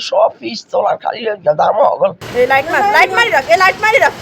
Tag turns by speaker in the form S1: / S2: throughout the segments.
S1: সব পিস তোলার খালি দাম হগল
S2: এই লাইট মারি রাখ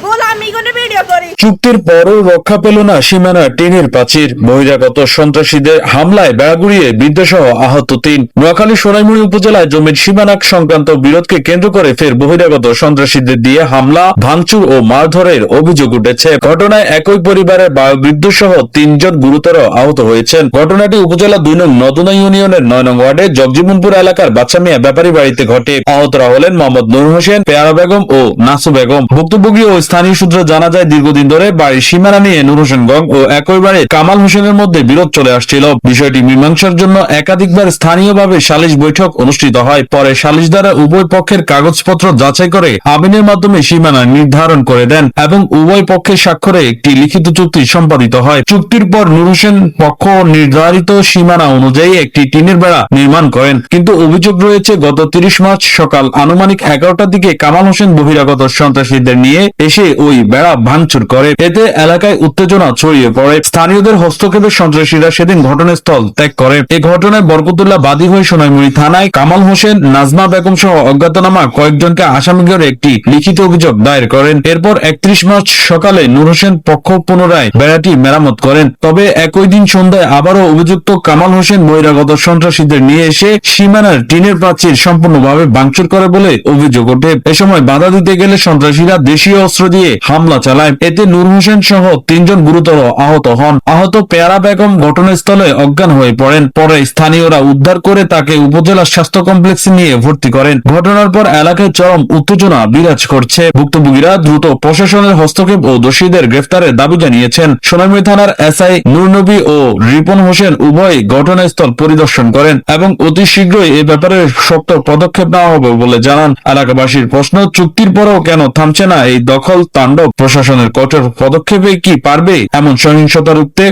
S2: বল আমি কোন ভিডিও করি।
S3: চুক্তির পরও রক্ষা পেল না সীমানা টিনের প্রাচীর। বহিরাগত সন্ত্রাসীদের হামলায় বেড়াগুড়িয়ে বৃদ্ধসহ আহত ৩। নোয়াখালী সোনাইমুড়ি উপজেলায় জমির সীমানা সংক্রান্ত বিরোধকে কেন্দ্র করে ফের বহিরাগত সন্ত্রাসীদের দিয়ে হামলা, ভাঙচুর ও মারধরের অভিযোগ উঠেছে। ঘটনায় একই পরিবারের বৃদ্ধসহ ৩ জন গুরুতর আহত হয়েছেন। ঘটনাটি উপজেলা ২ নং নদনা ইউনিয়নের ৯ নং ওয়ার্ডে জগজীবনপুর এলাকার বাচ্চামিয়া ব্যাপারী বাড়িতে ঘটে। আহতরা হলেন মোহাম্মদ নূর হোসেন, পেয়ারা বেগম ও নাসু বেগম। ভুক্তভোগী ও স্থানীয় সূত্রে জানা যায়, দীর্ঘদিন ধরে বাড়ির সীমানা নিয়ে নূর হোসেন গং ও একই বাড়ির কামাল হোসেনের মধ্যে বিরোধ চলে আসছিল। বিষয়টি মীমাংসার জন্য একাধিকবার স্থানীয়ভাবে সালিশ বৈঠক অনুষ্ঠিত হয়। পরে সালিশদাররা উভয় পক্ষের কাগজপত্র যাচাই করে আমিনের মাধ্যমে সীমানা নির্ধারণ করে দেন এবং উভয় পক্ষের স্বাক্ষরে একটি লিখিত চুক্তি সম্পাদিত হয়। চুক্তির পর নূর হোসেন পক্ষ নির্ধারিত সীমানা অনুযায়ী একটি টিনের বেড়া নির্মাণ করেন, কিন্তু অভিযোগ রয়েছে গত ৩০ মার্চ সকাল আনুমানিক 11টার দিকে কামাল হোসেন বহিরাগত সন্ত্রাসীদের নিয়ে এসে ওই বেড়া ভাঙচুর করে। এতে এলাকায় উত্তেজনা ছড়িয়ে পড়ে। স্থানীয়দের হস্তক্ষেপে সন্ত্রাসীরা সেদিন ঘটনাস্থল ত্যাগ করে। এই ঘটনায় বরকতুল্লাহ বাদী হয়ে সোনাইমুড়ি থানায় কামাল হোসেন, নাজমা বেগম সহ অজ্ঞাতনামা কয়েকজনকে আসামি করে একটি লিখিত অভিযোগ দায়ের করেন। এরপর ৩১ মার্চ সকালে নূর হোসেন পক্ষ পুনরায় বেড়াটি মেরামত করেন। তবে একই দিন সন্ধ্যায় আবারও অভিযুক্ত কামাল হোসেন বহিরাগত সন্ত্রাসীদের নিয়ে এসে সীমানার টিনের প্রাচীর সম্পূর্ণভাবে ভাঙচুর করে বলে অভিযোগ ওঠে। এ সময় বাধা দিতে গেলে সন্ত্রাসীরা দেশীয় অস্ত্র দিয়ে হামলা চালায়। এতে নূর হোসেন সহ ৩ জন গুরুতর আহত হন। আহত পেয়ারা বেগম ঘটনাস্থলে অজ্ঞান হয়ে পড়েন। পরে স্থানীয়রা উদ্ধার করে তাকে উপজেলা স্বাস্থ্য কমপ্লেক্সে নিয়ে ভর্তি করেন। ঘটনার পর এলাকায় চরম উত্তেজনা বিরাজ করছে। ভুক্তভোগীরা দ্রুত প্রশাসনের হস্তক্ষেপ ও দোষীদের গ্রেফতারের দাবি জানিয়েছেন। সোনাইমুড়ি থানার এসআই নূর নবী ও রিপন হোসেন উভয় ঘটনাস্থল পরিদর্শন করেন এবং অতি শীঘ্রই এ ব্যাপারে শক্ত পদক্ষেপ নেওয়া হবে বলে জানান। এলাকাবাসীর প্রশ্ন, চুক্তির পরেও কেন থামছে না এই দখল তাণ্ডব? প্রশাসনের কঠোর পদক্ষেপে কি পারবে এমন সহিংসতা রুখতে?